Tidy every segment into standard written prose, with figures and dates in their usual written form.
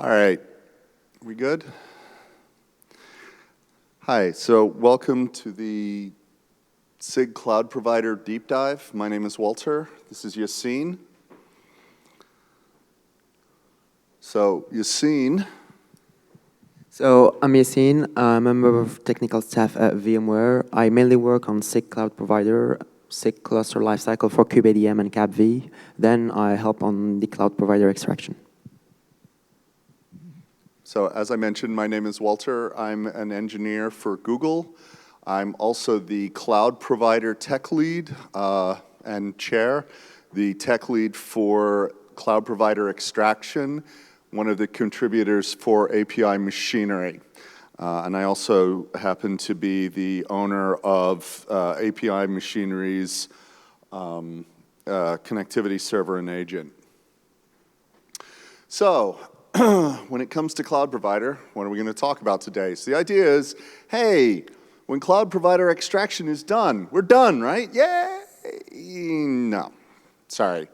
All right, we good? Hi, so welcome to the SIG Cloud Provider Deep Dive. My name is Walter. This is Yassine. So, Yassine. So, I'm Yassine. I'm a member of technical staff at VMware. I mainly work on SIG Cloud Provider, SIG Cluster Lifecycle for kubeadm and KAPV. Then I help on the Cloud Provider extraction. So, as I mentioned, my name is Walter. I'm an engineer for Google. I'm also the Cloud Provider Tech Lead and Chair, the Tech Lead for Cloud Provider Extraction, one of the contributors for API Machinery. And I also happen to be the owner of API Machinery's connectivity server and agent. So, when it comes to cloud provider, what are we going to talk about today? So the idea is, hey, when cloud provider extraction is done, we're done, right? Yay! No, sorry.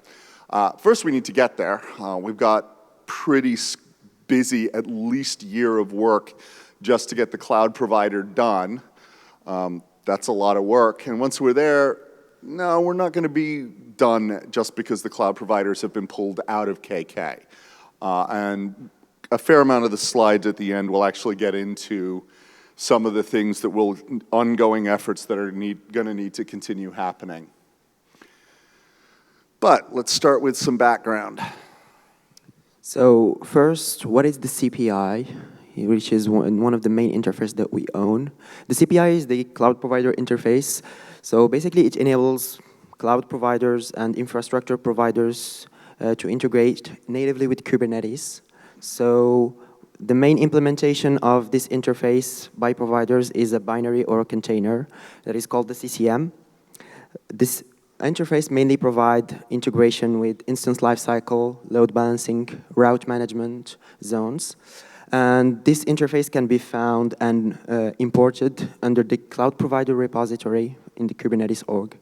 First, we need to get there. We've got pretty busy, at least year of work just to get the cloud provider done. That's a lot of work. And once we're there, no, we're not going to be done just because the cloud providers have been pulled out of KK. And a fair amount of the slides at the end will actually get into some of the things that will, ongoing efforts that are going to need to continue happening. But let's start with some background. So first, what is the CPI, which is one of the main interfaces that we own? The CPI is the cloud provider interface. So basically, it enables cloud providers and infrastructure providers to integrate natively with Kubernetes. So the main implementation of this interface by providers is a binary or a container that is called the CCM. This interface mainly provides integration with instance lifecycle, load balancing, route management zones. And this interface can be found and imported under the cloud provider repository in the Kubernetes org.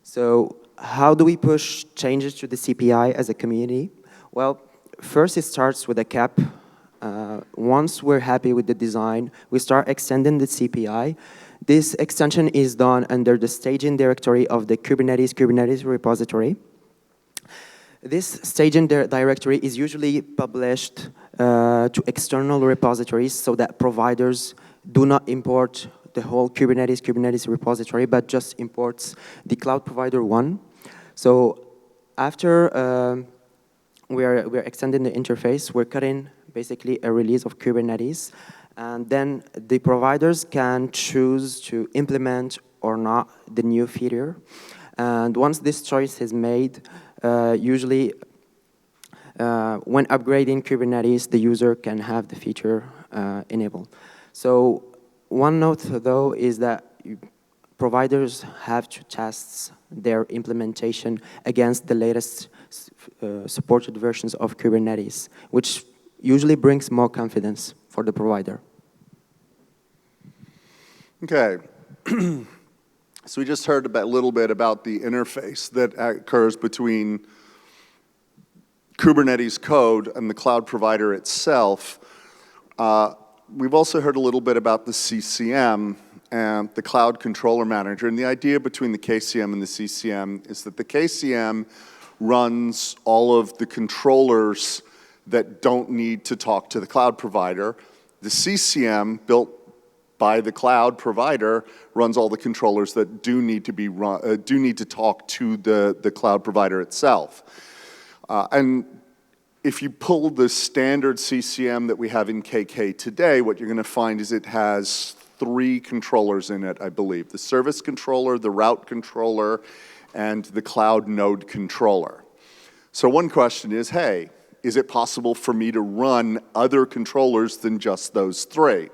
So how do we push changes to the CPI as a community? Well, first it starts with a cap. Once we're happy with the design, we start extending the CPI. This extension is done under the staging directory of the Kubernetes repository. This staging directory is usually published to external repositories so that providers do not import the whole Kubernetes repository, but just imports the cloud provider one. So after we're extending the interface, we're cutting basically a release of Kubernetes, and then the providers can choose to implement or not the new feature. And once this choice is made, usually when upgrading Kubernetes, the user can have the feature enabled. So one note, though, is that providers have to test their implementation against the latest supported versions of Kubernetes, which usually brings more confidence for the provider. Okay. So we just heard a little bit about the interface that occurs between Kubernetes code and the cloud provider itself. We've also heard a little bit about the CCM and the Cloud Controller Manager. And the idea between the KCM and the CCM is that the KCM runs all of the controllers that don't need to talk to the cloud provider. The CCM, built by the cloud provider, runs all the controllers that do need to talk to the cloud provider itself. And if you pull the standard CCM that we have in KK today, what you're going to find is it has 3 controllers in it, I believe. The service controller, the route controller, and the cloud node controller. So one question is, hey, is it possible for me to run other controllers than just those 3?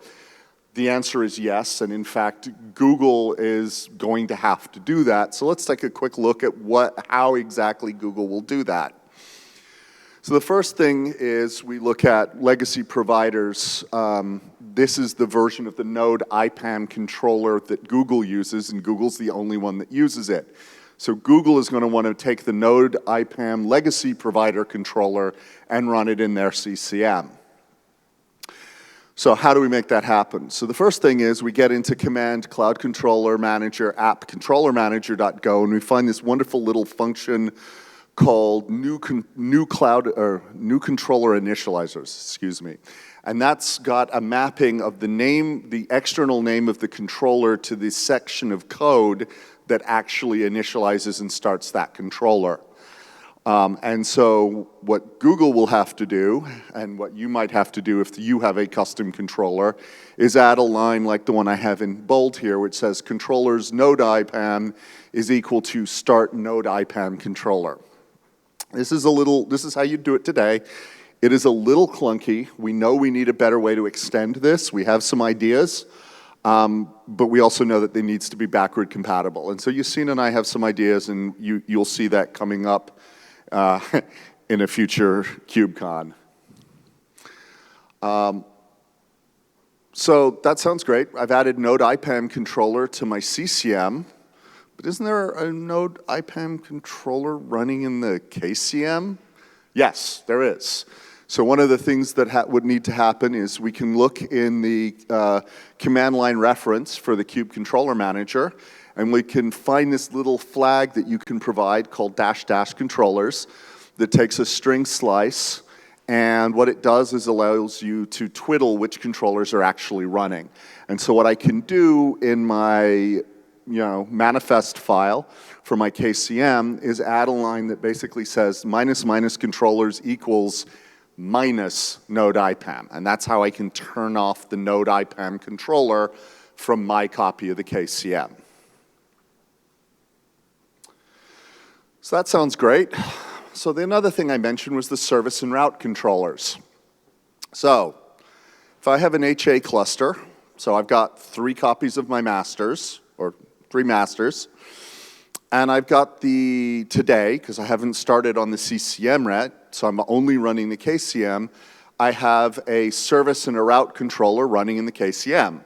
The answer is yes, and in fact, Google is going to have to do that. So let's take a quick look at how exactly Google will do that. So the first thing is we look at legacy providers. This is the version of the node IPAM controller that Google uses, and Google's the only one that uses it. So Google is going to want to take the Node IPAM legacy provider controller and run it in their CCM. So how do we make that happen? So the first thing is we get into command cloud controller manager app controller manager.go, and we find this wonderful little function called new controller initializers, excuse me. And that's got a mapping of the name, the external name of the controller to the section of code that actually initializes and starts that controller. And so what Google will have to do, and what you might have to do if you have a custom controller, is add a line like the one I have in bold here, which says controllers node IPAM is equal to start node IPAM controller. This is how you do it today. It is a little clunky. We know we need a better way to extend this. We have some ideas, but we also know that it needs to be backward compatible. And so Yassine and I have some ideas, and you'll see that coming up in a future KubeCon. So that sounds great. I've added Node IPAM controller to my CCM, but isn't there a Node IPAM controller running in the KCM? Yes, there is. So one of the things that would need to happen is we can look in the command line reference for the Kube Controller Manager, and we can find this little flag that you can provide called -- controllers that takes a string slice, and what it does is allows you to twiddle which controllers are actually running. And so what I can do in my manifest file for my KCM is add a line that basically says -- controllers equals minus node IPAM, and that's how I can turn off the node IPAM controller from my copy of the KCM. So that sounds great. So the another thing I mentioned was the service and route controllers. So if I have an HA cluster, so I've got 3 copies of my masters, or 3 masters, and I've got today, because I haven't started on the CCM yet, so I'm only running the KCM, I have a service and a route controller running in the KCM.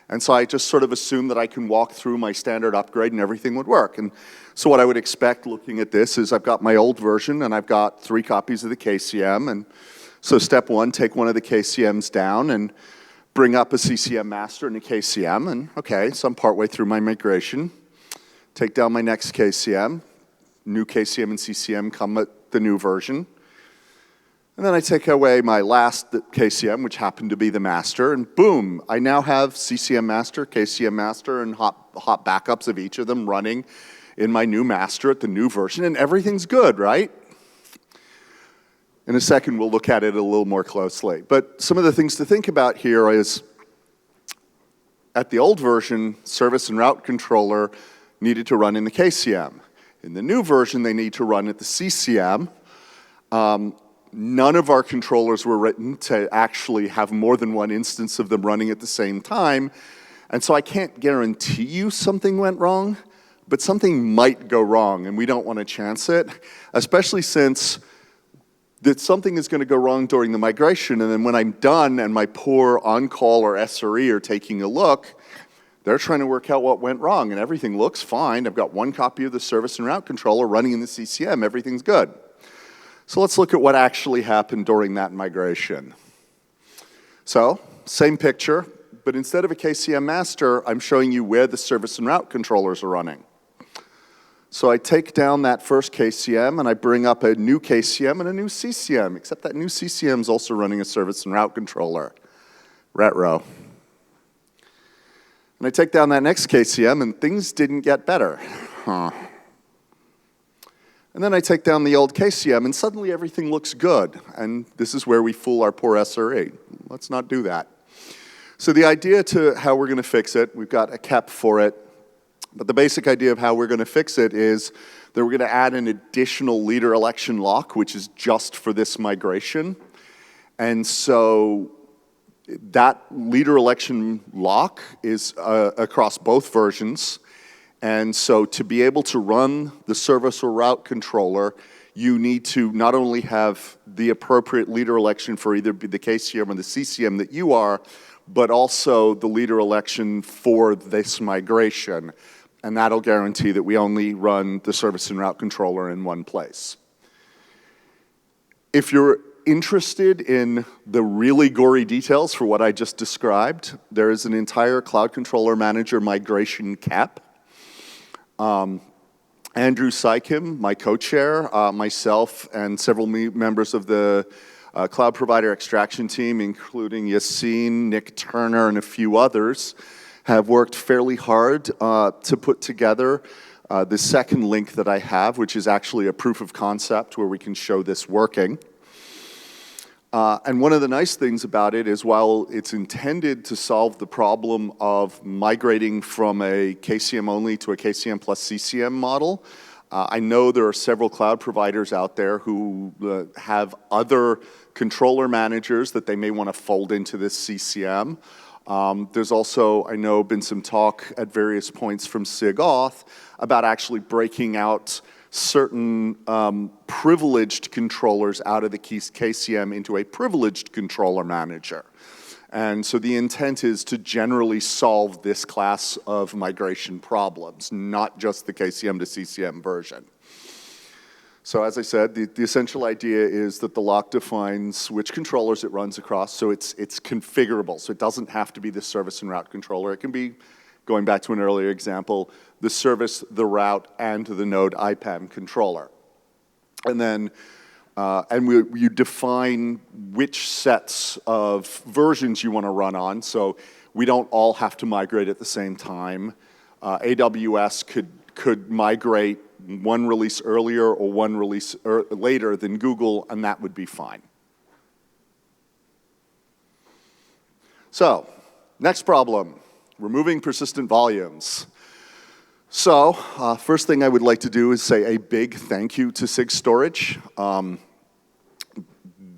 And so I just sort of assume that I can walk through my standard upgrade and everything would work. And so what I would expect looking at this is I've got my old version and I've got 3 copies of the KCM. And so step 1, take one of the KCMs down and bring up a CCM master and a KCM. And okay, so I'm partway through my migration. Take down my next KCM. New KCM and CCM come at the new version. And then I take away my last KCM, which happened to be the master, and boom, I now have CCM master, KCM master, and hot backups of each of them running in my new master at the new version, and everything's good, right? In a second, we'll look at it a little more closely. But some of the things to think about here is, at the old version, service and route controller needed to run in the KCM. In the new version, they need to run at the CCM. None of our controllers were written to actually have more than one instance of them running at the same time. And so I can't guarantee you something went wrong, but something might go wrong, and we don't want to chance it, especially since that something is going to go wrong during the migration, and then when I'm done and my poor on-call or SRE are taking a look, they're trying to work out what went wrong, and everything looks fine. I've got 1 copy of the service and route controller running in the CCM. Everything's good. So let's look at what actually happened during that migration. So, same picture, but instead of a KCM master, I'm showing you where the service and route controllers are running. So I take down that first KCM and I bring up a new KCM and a new CCM, except that new CCM is also running a service and route controller. Retro. And I take down that next KCM and things didn't get better. And then I take down the old KCM and suddenly everything looks good. And this is where we fool our poor SRE. Let's not do that. So the idea to how we're going to fix it, we've got a KEP for it, but the basic idea of how we're going to fix it is that we're going to add an additional leader election lock, which is just for this migration. And so that leader election lock is across both versions. And so to be able to run the service or route controller, you need to not only have the appropriate leader election for either the KCM or the CCM that you are, but also the leader election for this migration. And that'll guarantee that we only run the service and route controller in one place. If you're interested in the really gory details for what I just described, there is an entire Cloud Controller Manager migration cap. Andrew Sykim, my co-chair, myself, and several members of the cloud provider extraction team, including Yassine, Nick Turner, and a few others, have worked fairly hard to put together the second link that I have, which is actually a proof of concept where we can show this working. And one of the nice things about it is while it's intended to solve the problem of migrating from a KCM only to a KCM plus CCM model, I know there are several cloud providers out there who have other controller managers that they may want to fold into this CCM. There's also, I know, been some talk at various points from SIG Auth about actually breaking out certain privileged controllers out of the KCM into a privileged controller manager. And so the intent is to generally solve this class of migration problems, not just the KCM to CCM version. So as I said, the essential idea is that the lock defines which controllers it runs across, so it's configurable. So it doesn't have to be the service and route controller. It can be, going back to an earlier example, the service, the route, and the node IPAM controller. And then, you define which sets of versions you want to run on, so we don't all have to migrate at the same time. AWS could migrate one release earlier or one release later than Google, and that would be fine. So, next problem, removing persistent volumes. So, first thing I would like to do is say a big thank you to SIG Storage.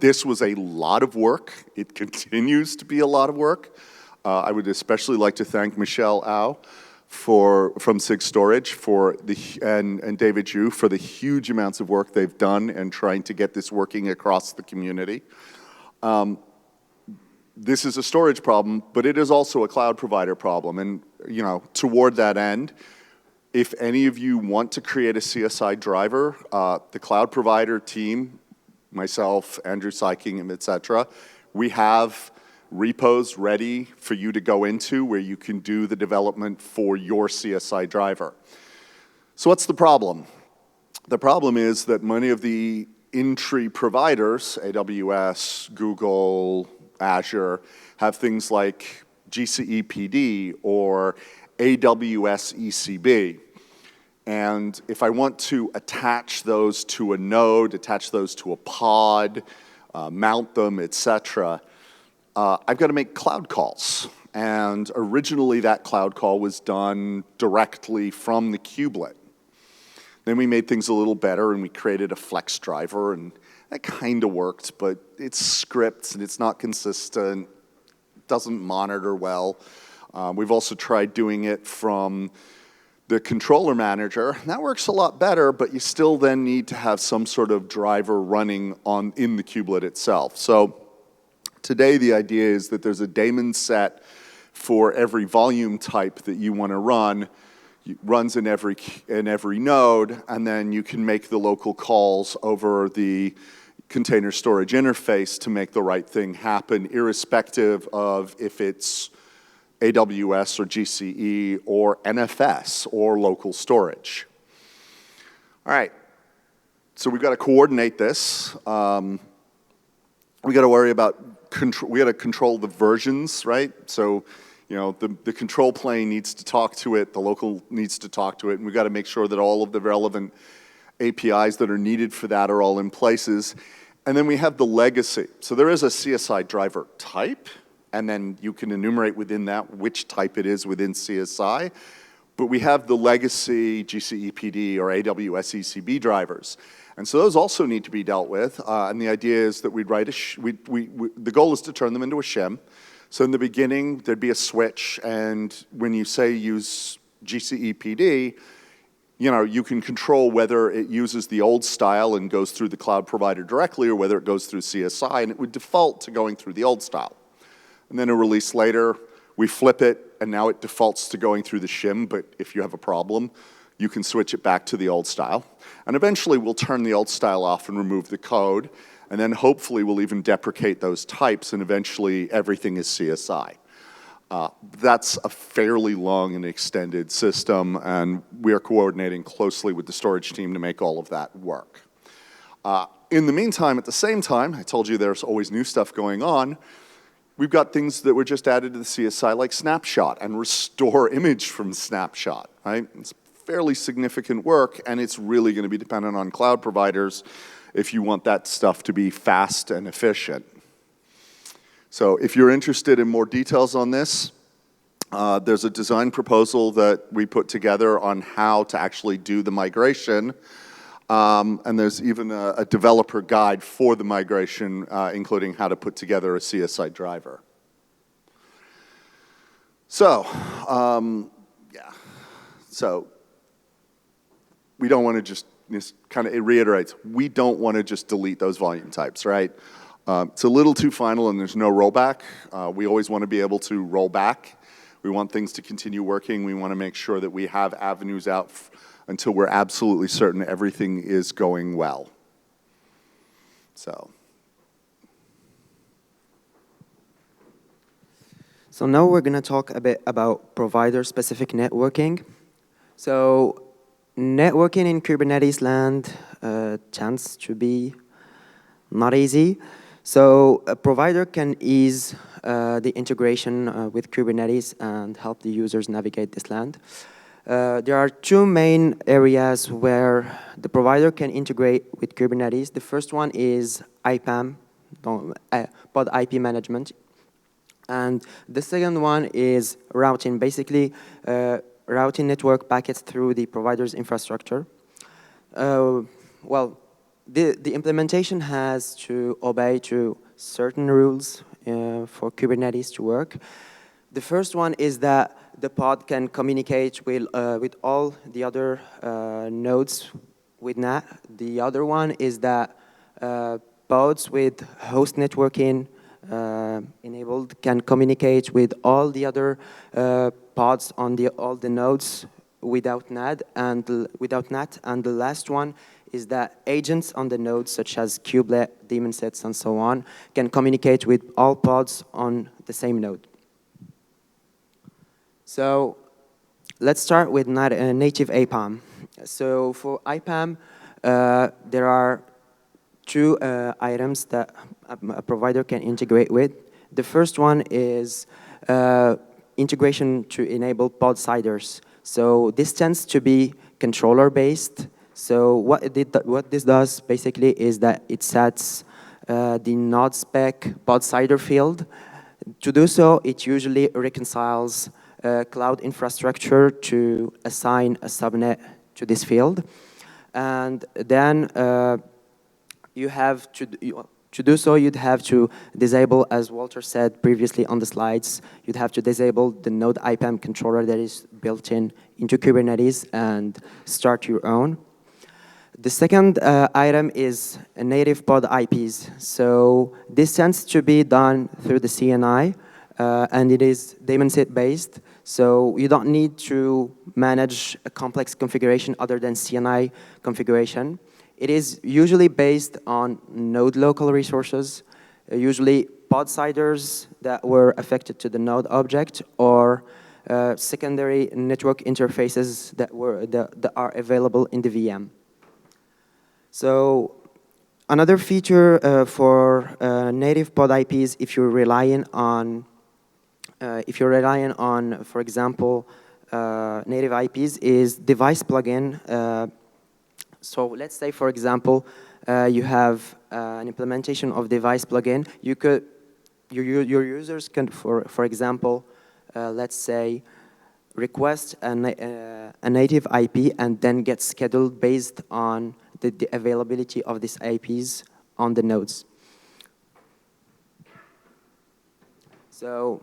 This was a lot of work. It continues to be a lot of work. I would especially like to thank Michelle Au from SIG Storage and David Zhu for the huge amounts of work they've done and trying to get this working across the community. This is a storage problem, but it is also a cloud provider problem. And toward that end, if any of you want to create a CSI driver, the cloud provider team, myself, Andrew Syking, et cetera, we have repos ready for you to go into where you can do the development for your CSI driver. So what's the problem? The problem is that many of the in-tree providers, AWS, Google, Azure, have things like GCE PD or AWS ECB. And if I want to attach those to a node, attach those to a pod, mount them, et cetera, I've got to make cloud calls. And originally that cloud call was done directly from the kubelet. Then we made things a little better and we created a flex driver, and that kind of worked, but it's scripts and it's not consistent, doesn't monitor well. We've also tried doing it from the controller manager. That works a lot better, but you still then need to have some sort of driver running in the kubelet itself. So today the idea is that there's a daemon set for every volume type that you want to run. It runs in every node, and then you can make the local calls over the container storage interface to make the right thing happen, irrespective of if it's AWS or GCE or NFS or local storage. All right, so we've got to coordinate this. We got to worry about we got to control the versions, right? So, the control plane needs to talk to it, the local needs to talk to it, and we've got to make sure that all of the relevant APIs that are needed for that are all in places. And then we have the legacy. So there is a CSI driver type, and then you can enumerate within that which type it is within CSI. But we have the legacy GCE PD or AWS ECB drivers. And so those also need to be dealt with. And the idea is that we'd write the goal is to turn them into a shim. So in the beginning, there'd be a switch, and when you say use GCE PD, you can control whether it uses the old style and goes through the cloud provider directly or whether it goes through CSI, and it would default to going through the old style. And then a release later, we flip it, and now it defaults to going through the shim, but if you have a problem, you can switch it back to the old style. And eventually we'll turn the old style off and remove the code, and then hopefully we'll even deprecate those types, and eventually everything is CSI. That's a fairly long and extended system, and we are coordinating closely with the storage team to make all of that work. In the meantime, at the same time, I told you there's always new stuff going on. We've got things that were just added to the CSI like snapshot and restore image from snapshot, right? It's fairly significant work, and it's really going to be dependent on cloud providers if you want that stuff to be fast and efficient. So if you're interested in more details on this, there's a design proposal that we put together on how to actually do the migration. And there's even a developer guide for the migration, including how to put together a CSI driver. So, yeah. So, we don't want to just kind of, it reiterates, we don't want to just delete those volume types, right? It's a little too final and there's no rollback. We always want to be able to roll back. We want things to continue working. We want to make sure that we have avenues out until we're absolutely certain everything is going well. So now we're going to talk a bit about provider-specific networking. So networking in Kubernetes land tends to be not easy. So a provider can ease the integration with Kubernetes and help the users navigate this land. There are two main areas where the provider can integrate with Kubernetes. The first one is IPAM, pod IP management. And the second one is routing, basically routing network packets through the provider's infrastructure. Well, the implementation has to obey to certain rules for Kubernetes to work. The first one is that the pod can communicate with all the other nodes with NAT. The other one is that pods with host networking enabled can communicate with all the other pods on all the nodes without NAT. And the last one is that agents on the nodes, such as kubelet, daemon sets, and so on, can communicate with all pods on the same node. So let's start with native IPAM. So for IPAM, there are two items that a provider can integrate with. The first one is integration to enable pod siders. So this tends to be controller-based. So what this does basically is that it sets the node spec pod sider field. To do so, it usually reconciles cloud infrastructure to assign a subnet to this field. And then you have to do so, you'd have to disable, as Walter said previously on the slides, you'd have to disable the node IPAM controller that is built into Kubernetes and start your own. The second item is native pod IPs. So this tends to be done through the CNI, and it is daemon set based. So you don't need to manage a complex configuration other than CNI configuration. It is usually based on node local resources, usually pod siders that were affected to the node object, or secondary network interfaces that are available in the VM. So another feature for native pod IPs, if you're relying on, for example, native IPs, is device plugin. So let's say, for example, you have an implementation of device plugin. Your users can, for example, let's say, request a native IP and then get scheduled based on the availability of these IPs on the nodes. So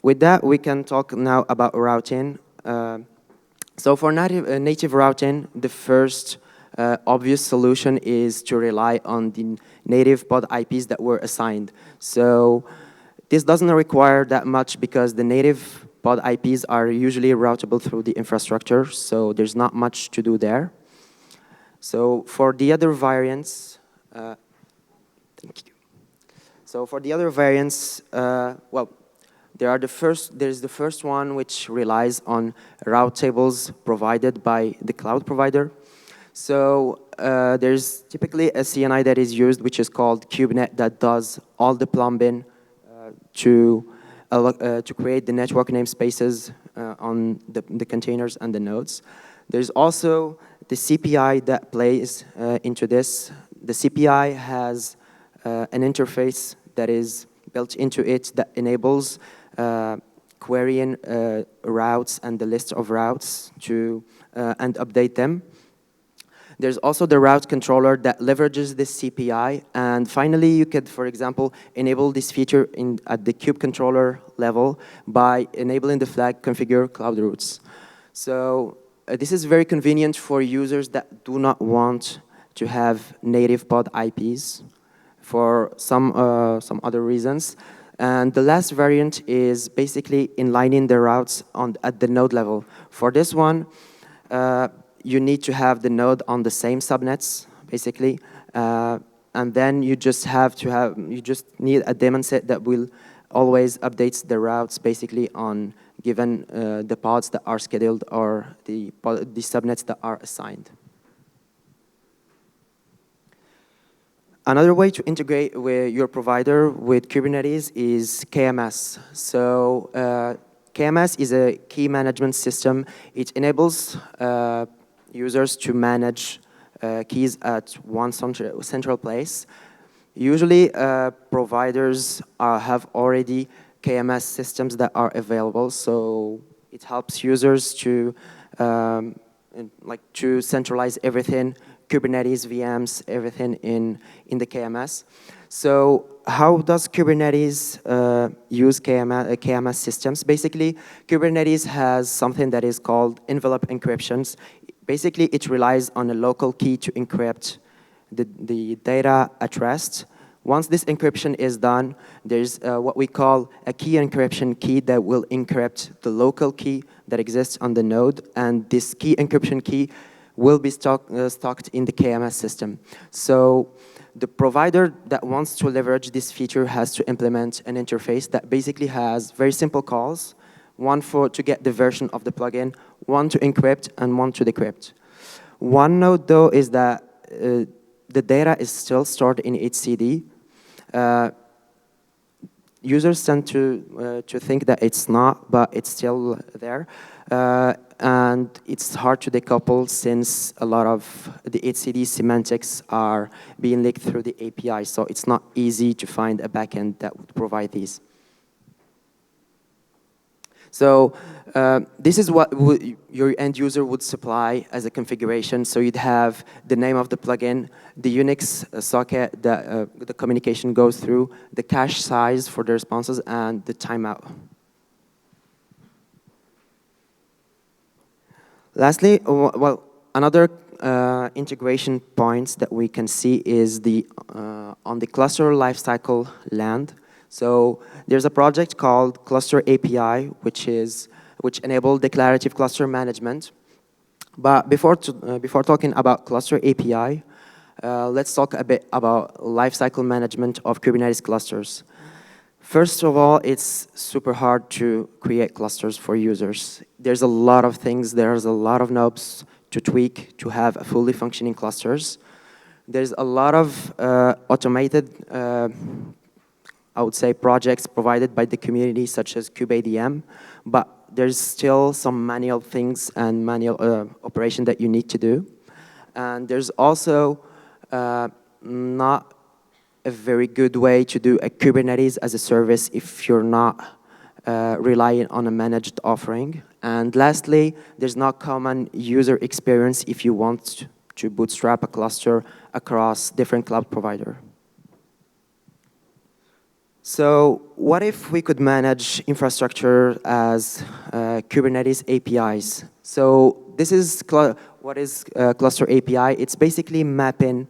with that, we can talk now about routing. So for native routing, the first obvious solution is to rely on the native pod IPs that were assigned. So this doesn't require that much because the native pod IPs are usually routable through the infrastructure, so there's not much to do there. So for the other variants, thank you. So for the other variants, well, there's the first one which relies on route tables provided by the cloud provider. So there's typically a CNI that is used, which is called KubeNet, that does all the plumbing to create the network namespaces on the containers and the nodes. There's also the CPI that plays into this. The CPI has an interface that is built into it that enables querying routes and the list of routes and update them. There's also the route controller that leverages this CPI. And finally, you could, for example, enable this feature at the kube controller level by enabling the flag configure cloud routes. So this is very convenient for users that do not want to have native pod IPs for some other reasons. And the last variant is basically inlining the routes at the node level. For this one, you need to have the node on the same subnets, basically, and then you just need a daemon set that will always updates the routes, basically, on given the pods that are scheduled or the subnets that are assigned. Another way to integrate with your provider with Kubernetes is KMS. So KMS is a key management system. It enables users to manage keys at one central place. Usually, providers have already KMS systems that are available, so it helps users to centralize everything, Kubernetes, VMs, everything in the KMS. So how does Kubernetes use KMS systems? Basically, Kubernetes has something that is called envelope encryptions. Basically, it relies on a local key to encrypt the data at rest. Once this encryption is done, there's what we call a key encryption key that will encrypt the local key that exists on the node, and this key encryption key will be stocked in the KMS system. So the provider that wants to leverage this feature has to implement an interface that basically has very simple calls, one to get the version of the plugin, one to encrypt, and one to decrypt. One note, though, is that the data is still stored in HCD. Users tend to think that it's not, but it's still there. And it's hard to decouple since a lot of the HCD semantics are being leaked through the API, so it's not easy to find a backend that would provide these. So this is what your end user would supply as a configuration. So you'd have the name of the plugin, the Unix socket that the communication goes through, the cache size for the responses, and the timeout. Lastly, well, another integration points that we can see is on the cluster lifecycle land. So there's a project called Cluster API, which enables declarative cluster management. But before talking about Cluster API, let's talk a bit about lifecycle management of Kubernetes clusters. First of all, it's super hard to create clusters for users. There's a lot of things, there's a lot of knobs to tweak to have a fully functioning clusters. There's a lot of automated, I would say, projects provided by the community, such as kubeadm, but there's still some manual things and manual operation that you need to do. And there's also not a very good way to do a Kubernetes as a service if you're not relying on a managed offering. And lastly, there's not common user experience if you want to bootstrap a cluster across different cloud providers. So what if we could manage infrastructure as Kubernetes APIs? So this is what is Cluster API. It's basically mapping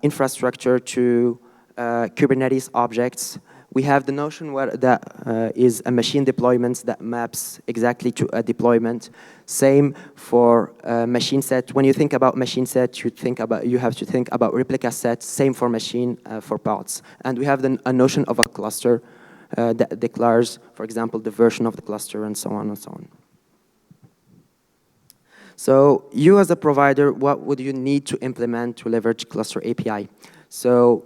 infrastructure to Kubernetes objects We have the notion where that is a machine deployment that maps exactly to a deployment. Same for machine set. When you think about machine set, you have to think about replica set. Same for machine for pods. And we have a notion of a cluster that declares, for example, the version of the cluster and so on and so on. So you as a provider, what would you need to implement to leverage Cluster API? So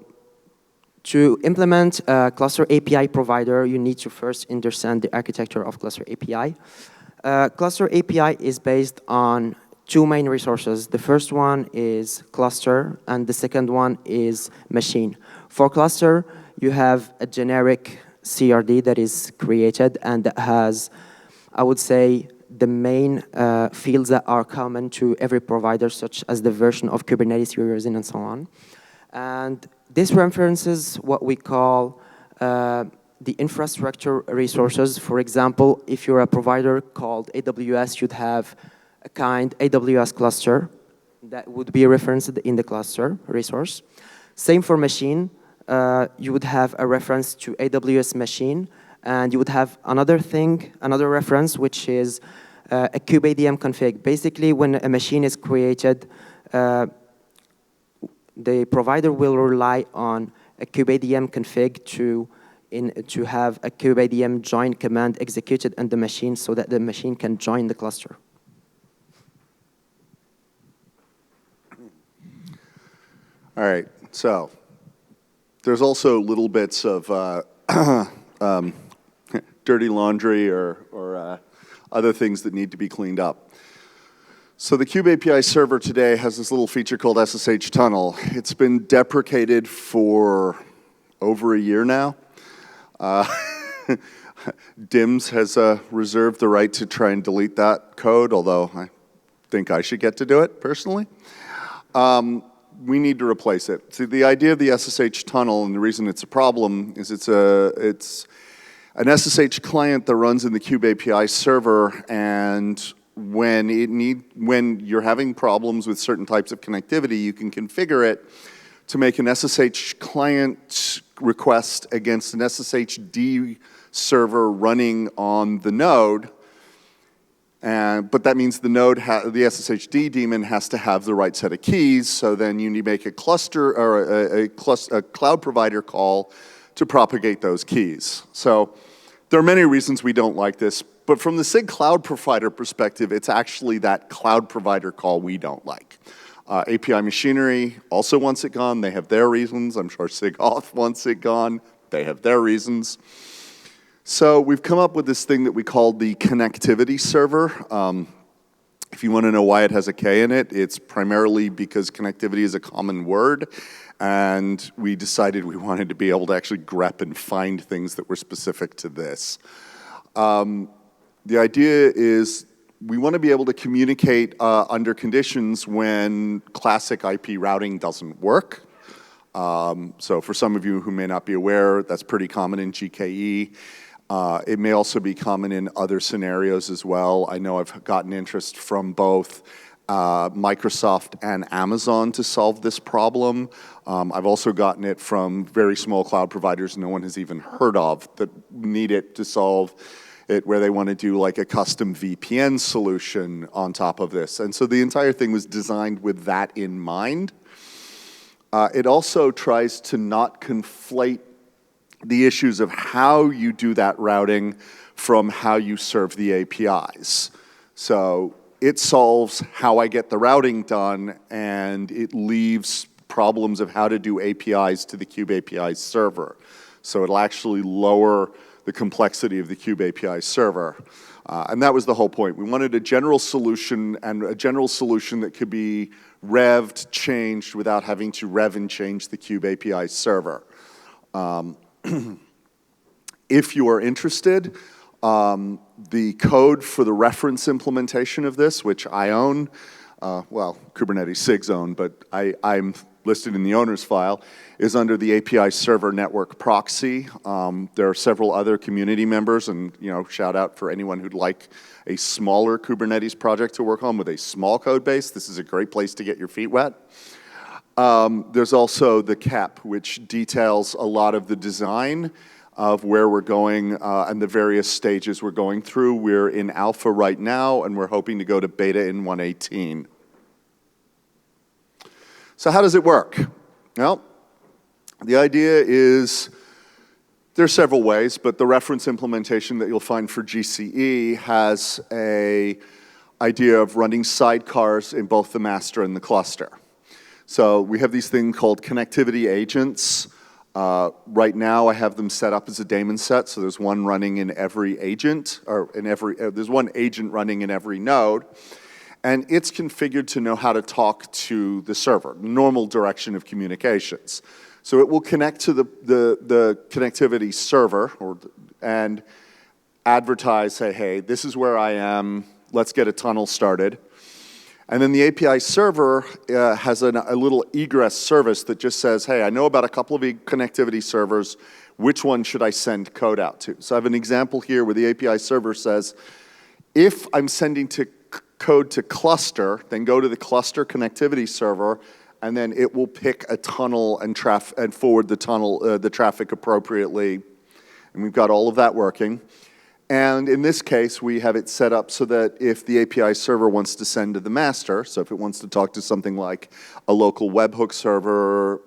to implement a Cluster API provider, you need to first understand the architecture of Cluster API. Cluster API is based on two main resources. The first one is cluster, and the second one is machine. For cluster, you have a generic CRD that is created and that has, I would say, the main fields that are common to every provider, such as the version of Kubernetes you're using and so on. And this references what we call the infrastructure resources. For example, if you're a provider called AWS, you'd have a kind AWS cluster that would be referenced in the cluster resource. Same for machine. You would have a reference to AWS machine, and you would have another reference, which is a kubeadm config. Basically, when a machine is created, the provider will rely on a kubeadm config to have a kubeadm join command executed on the machine so that the machine can join the cluster. All right, so there's also little bits of dirty laundry or other things that need to be cleaned up. So the Kube API server today has this little feature called SSH tunnel. It's been deprecated for over a year now. DIMS has reserved the right to try and delete that code, although I think I should get to do it personally. We need to replace it. So the idea of the SSH tunnel, and the reason it's a problem, is it's an SSH client that runs in the Kube API server, and when you're having problems with certain types of connectivity, you can configure it to make an SSH client request against an SSHD server running on the node. But that means the node, the SSHD daemon has to have the right set of keys, so then you need to make a cluster or a cloud provider call to propagate those keys. So there are many reasons we don't like this, but from the SIG Cloud Provider perspective, it's actually that cloud provider call we don't like. API Machinery also wants it gone. They have their reasons. I'm sure SIG Auth wants it gone. They have their reasons. So we've come up with this thing that we call the connectivity server. If you want to know why it has a K in it, it's primarily because connectivity is a common word, and we decided we wanted to be able to actually grep and find things that were specific to this. The idea is we want to be able to communicate under conditions when classic IP routing doesn't work. So for some of you who may not be aware, that's pretty common in GKE. It may also be common in other scenarios as well. I know I've gotten interest from both Microsoft and Amazon to solve this problem. I've also gotten it from very small cloud providers no one has even heard of that need it to solve it, where they want to do like a custom VPN solution on top of this. And so the entire thing was designed with that in mind. It also tries to not conflate the issues of how you do that routing from how you serve the APIs. So it solves how I get the routing done, and it leaves problems of how to do APIs to the Kube API server. So it'll actually lower the complexity of the Kube API server. And that was the whole point. We wanted a general solution, and a general solution that could be revved, changed, without having to rev and change the Kube API server. If you are interested, the code for the reference implementation of this, which I own, well, Kubernetes SIGs own, but I'm listed in the owner's file, is under the API Server Network Proxy. There are several other community members, and shout out for anyone who'd like a smaller Kubernetes project to work on with a small code base. This is a great place to get your feet wet. There's also the KEP, which details a lot of the design. of where we're going and the various stages we're going through. We're in alpha right now, and we're hoping to go to beta in 1.18. So how does it work? Well, the idea is there's several ways, but the reference implementation that you'll find for GCE has a idea of running sidecars in both the master and the cluster. So we have these things called connectivity agents. Right now I have them set up as a daemon set, so there's one running in every agent, or in there's one agent running in every node, and it's configured to know how to talk to the server, normal direction of communications. So it will connect to the connectivity server and advertise, say, hey, this is where I am, let's get a tunnel started. And then the API server has a little egress service that just says, hey, I know about a couple of connectivity servers, which one should I send code out to? So I have an example here where the API server says, if I'm sending code to cluster, then go to the cluster connectivity server, and then it will pick a tunnel and forward the traffic appropriately. And we've got all of that working. And in this case, we have it set up so that if the API server wants to send to the master, so if it wants to talk to something like a local webhook server,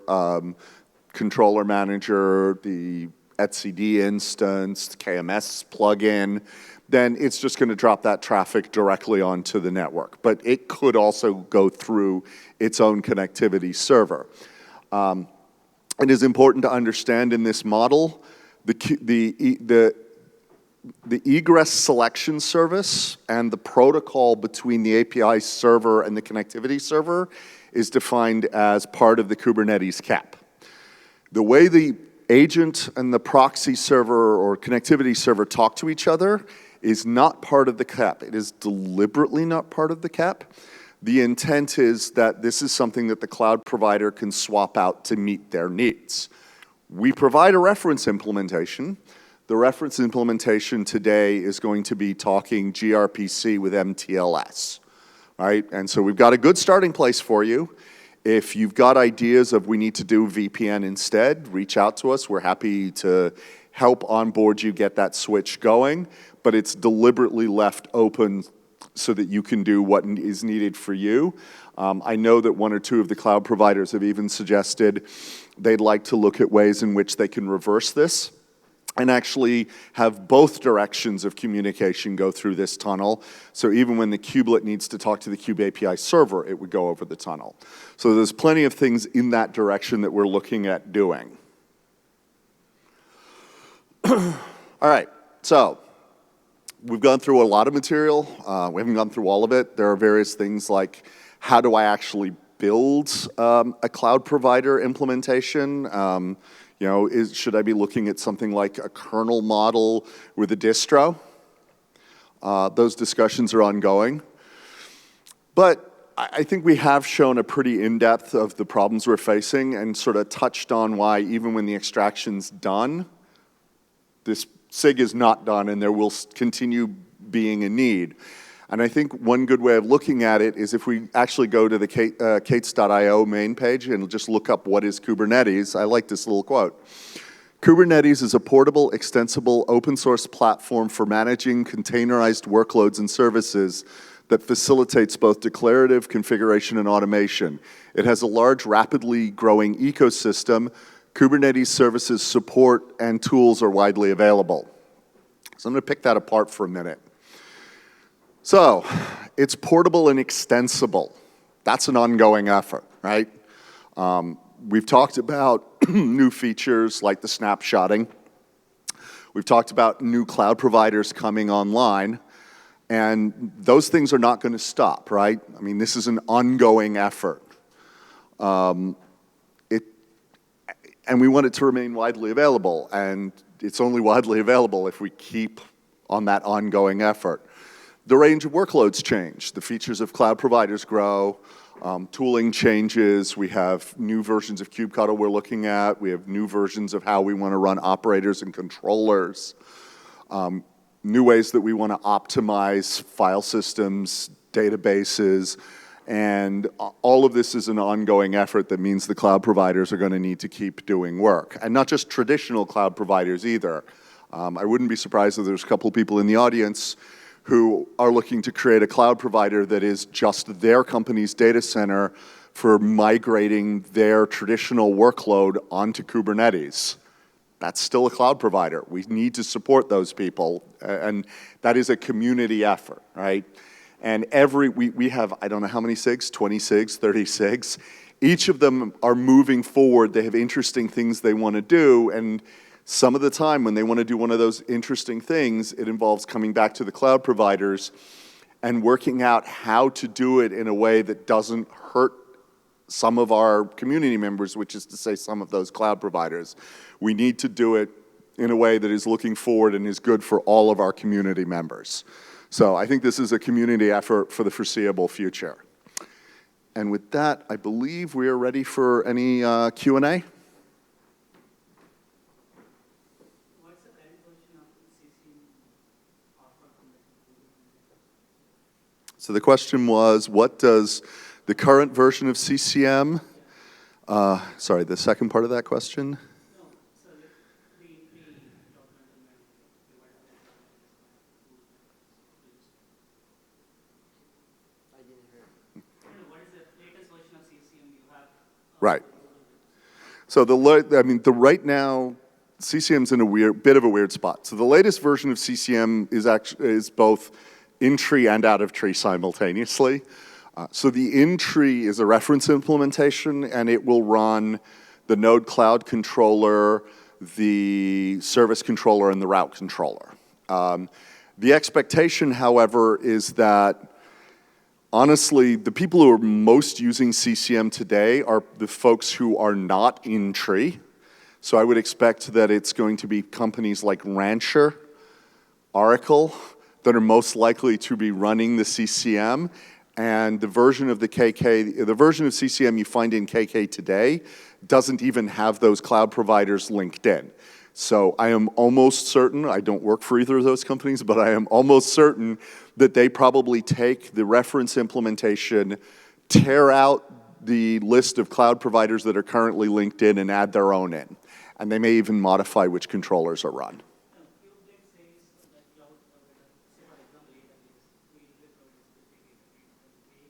controller manager, the etcd instance, the KMS plugin, then it's just going to drop that traffic directly onto the network. But it could also go through its own connectivity server. It is important to understand in this model, the egress selection service and the protocol between the API server and the connectivity server is defined as part of the Kubernetes cap. The way the agent and the proxy server or connectivity server talk to each other is not part of the cap. It is deliberately not part of the cap. The intent is that this is something that the cloud provider can swap out to meet their needs. We provide a reference implementation. The reference implementation today is going to be talking gRPC with MTLS, right? And so we've got a good starting place for you. If you've got ideas of we need to do VPN instead, reach out to us. We're happy to help onboard you get that switch going, but it's deliberately left open so that you can do what is needed for you. I know that one or two of the cloud providers have even suggested they'd like to look at ways in which they can reverse this and actually have both directions of communication go through this tunnel. So even when the kubelet needs to talk to the Kube API server, it would go over the tunnel. So there's plenty of things in that direction that we're looking at doing. All right, so we've gone through a lot of material. We haven't gone through all of it. There are various things like, how do I actually build a cloud provider implementation? You know, should I be looking at something like a kernel model with a distro? Those discussions are ongoing. But I think we have shown a pretty in-depth of the problems we're facing and sort of touched on why even when the extraction's done, this SIG is not done and there will continue being a need. And I think one good way of looking at it is if we actually go to the Kates.io main page and just look up what is Kubernetes. I like this little quote. Kubernetes is a portable, extensible, open source platform for managing containerized workloads and services that facilitates both declarative configuration and automation. It has a large, rapidly growing ecosystem. Kubernetes services, support, and tools are widely available. So I'm going to pick that apart for a minute. So, it's portable and extensible. That's an ongoing effort, right? We've talked about new features like the snapshotting. We've talked about new cloud providers coming online, and those things are not going to stop, right? I mean, this is an ongoing effort. And we want it to remain widely available, and it's only widely available if we keep on that ongoing effort. The range of workloads change. The features of cloud providers grow. Tooling changes. We have new versions of kubectl we're looking at. We have new versions of how we want to run operators and controllers. New ways that we want to optimize file systems, databases, And all of this is an ongoing effort that means the cloud providers are going to need to keep doing work. And not just traditional cloud providers either. I wouldn't be surprised if there's a couple people in the audience who are looking to create a cloud provider that is just their company's data center for migrating their traditional workload onto Kubernetes. That's still a cloud provider. We need to support those people, and that is a community effort, right? And we have, I don't know how many SIGs, 20 SIGs, 30 SIGs. Each of them are moving forward. They have interesting things they want to do, and some of the time when they want to do one of those interesting things, it involves coming back to the cloud providers and working out how to do it in a way that doesn't hurt some of our community members, which is to say some of those cloud providers. We need to do it in a way that is looking forward and is good for all of our community members. So I think this is a community effort for the foreseeable future. And with that, I believe we are ready for any Q&A. So the question was, what does the current version of CCM, sorry, the second part of that question? Right. So right now, CCM's in a bit of a weird spot. So the latest version of CCM is both in tree and out of tree simultaneously. So the in tree is a reference implementation, and it will run the node cloud controller, the service controller, and the route controller. The expectation, however, is that honestly, the people who are most using CCM today are the folks who are not in tree. So I would expect that it's going to be companies like Rancher, Oracle, that are most likely to be running the CCM. And the version of the version of CCM you find in KK today doesn't even have those cloud providers linked in. So I am almost certain, I don't work for either of those companies, but I am almost certain that they probably take the reference implementation, tear out the list of cloud providers that are currently linked in, and add their own in. And they may even modify which controllers are run.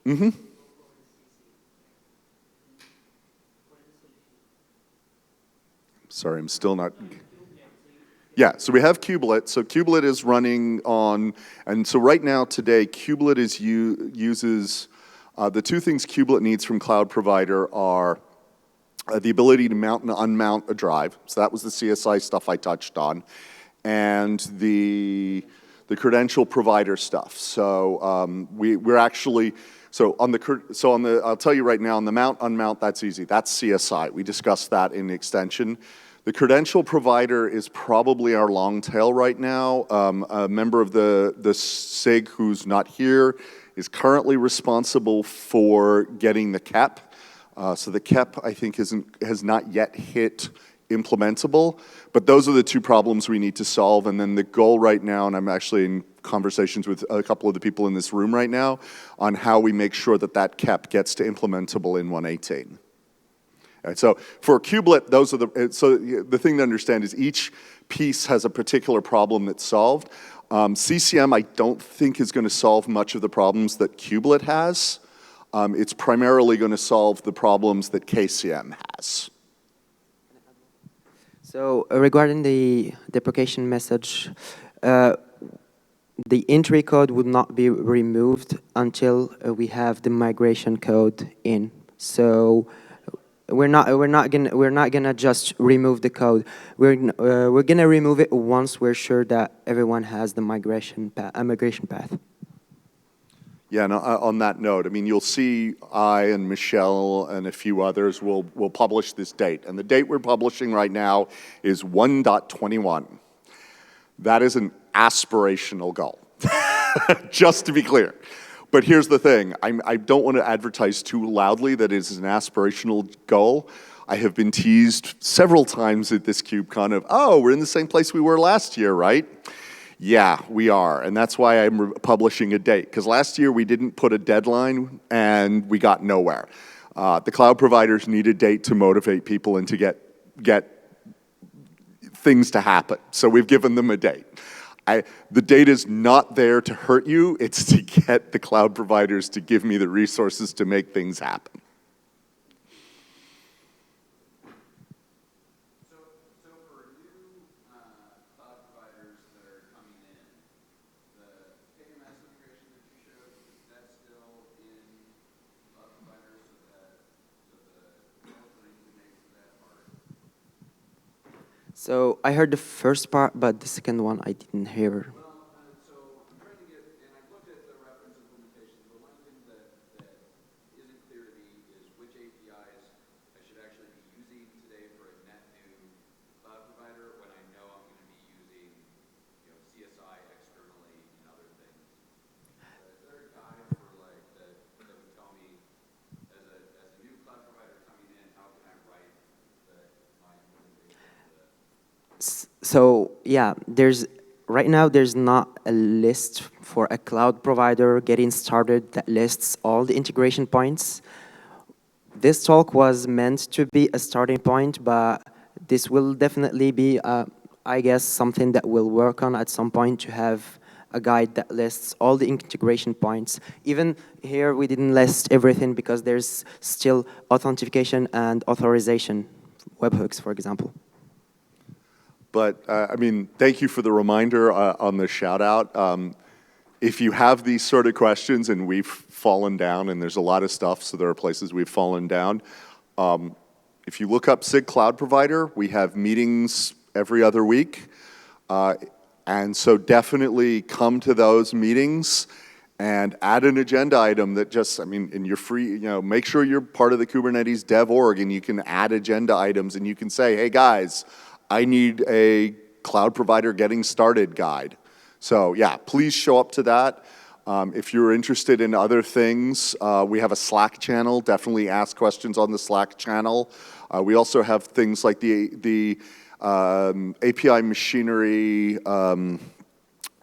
Mm-hmm. Sorry, I'm still not. Yeah, so we have Kubelet. So Kubelet is running on, and so right now today, Kubelet uses, the two things Kubelet needs from cloud provider are the ability to mount and unmount a drive. So that was the CSI stuff I touched on, and the credential provider stuff. So we're actually, I'll tell you right now, on the mount, unmount, that's easy. That's CSI. We discussed that in the extension. The credential provider is probably our long tail right now. A member of the SIG who's not here is currently responsible for getting the KEP. So the KEP, I think, has not yet hit implementable, but those are the two problems we need to solve. And then the goal right now, and I'm actually in conversations with a couple of the people in this room right now, on how we make sure that that KEP gets to implementable in 1.18. Right, so for Kubelet, the thing to understand is each piece has a particular problem that's solved. CCM, I don't think, is going to solve much of the problems that Kubelet has. It's primarily going to solve the problems that KCM has. So regarding the deprecation message, the entry code would not be removed until we have the migration code in. So we're not gonna just remove the code. We're gonna remove it once we're sure that everyone has the migration path. Yeah, and on that note, I mean, you'll see I and Michelle and a few others will publish this date. And the date we're publishing right now is 1.21. That is an aspirational goal, just to be clear. But here's the thing, I don't want to advertise too loudly that it is an aspirational goal. I have been teased several times at this KubeCon of, oh, we're in the same place we were last year, right? Yeah, we are, and that's why I'm publishing a date, because last year we didn't put a deadline and we got nowhere. The cloud providers need a date to motivate people and to get things to happen, so we've given them a date. The date is not there to hurt you, it's to get the cloud providers to give me the resources to make things happen. So I heard the first part, but the second one I didn't hear. So I'm trying to get, and I've looked at the reference implementation, but one thing that isn't clear to me is which APIs I should actually be using today for a net new cloud provider when I know I'm going to be using, CSI externally and other things. Is there a guide for like that would tell me as a new cloud provider coming in, how can I write my implementation of the So yeah, right now there's not a list for a cloud provider getting started that lists all the integration points. This talk was meant to be a starting point, but this will definitely be, I guess, something that we'll work on at some point to have a guide that lists all the integration points. Even here, we didn't list everything because there's still authentication and authorization, webhooks, for example. But, I mean, thank you for the reminder on the shout out. If you have these sort of questions and we've fallen down, and there's a lot of stuff, so there are places we've fallen down. If you look up SIG Cloud Provider, we have meetings every other week. And so definitely come to those meetings and add an agenda item that just, I mean, and you're free, make sure you're part of the Kubernetes dev org and you can add agenda items and you can say, hey guys, I need a cloud provider getting started guide. So yeah, please show up to that. If you're interested in other things, we have a Slack channel. Definitely ask questions on the Slack channel. We also have things like the API machinery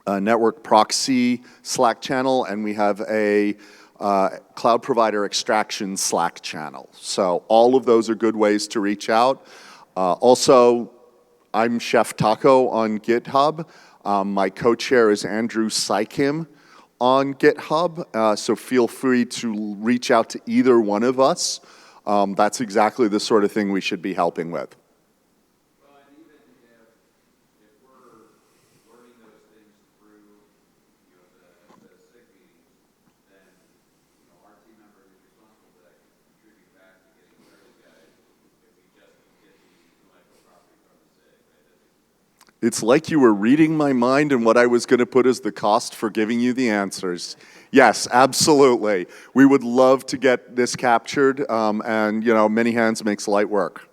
network proxy Slack channel, and we have a cloud provider extraction Slack channel. So all of those are good ways to reach out. Also, I'm Chef Taco on GitHub. My co-chair is Andrew Sykim on GitHub, so feel free to reach out to either one of us. That's exactly the sort of thing we should be helping with. Well, and even if we're learning those things through, the SIG meetings, then, our team member who's responsible for that can contribute back to getting started guide if we just get the intellectual property from the SIG, right? It's like you were reading my mind and what I was going to put as the cost for giving you the answers. Yes, absolutely. We would love to get this captured, and many hands makes light work.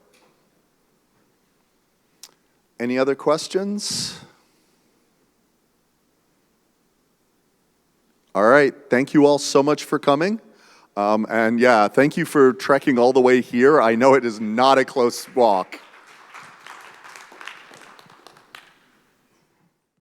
Any other questions? All right, thank you all so much for coming. And yeah, thank you for trekking all the way here. I know it is not a close walk.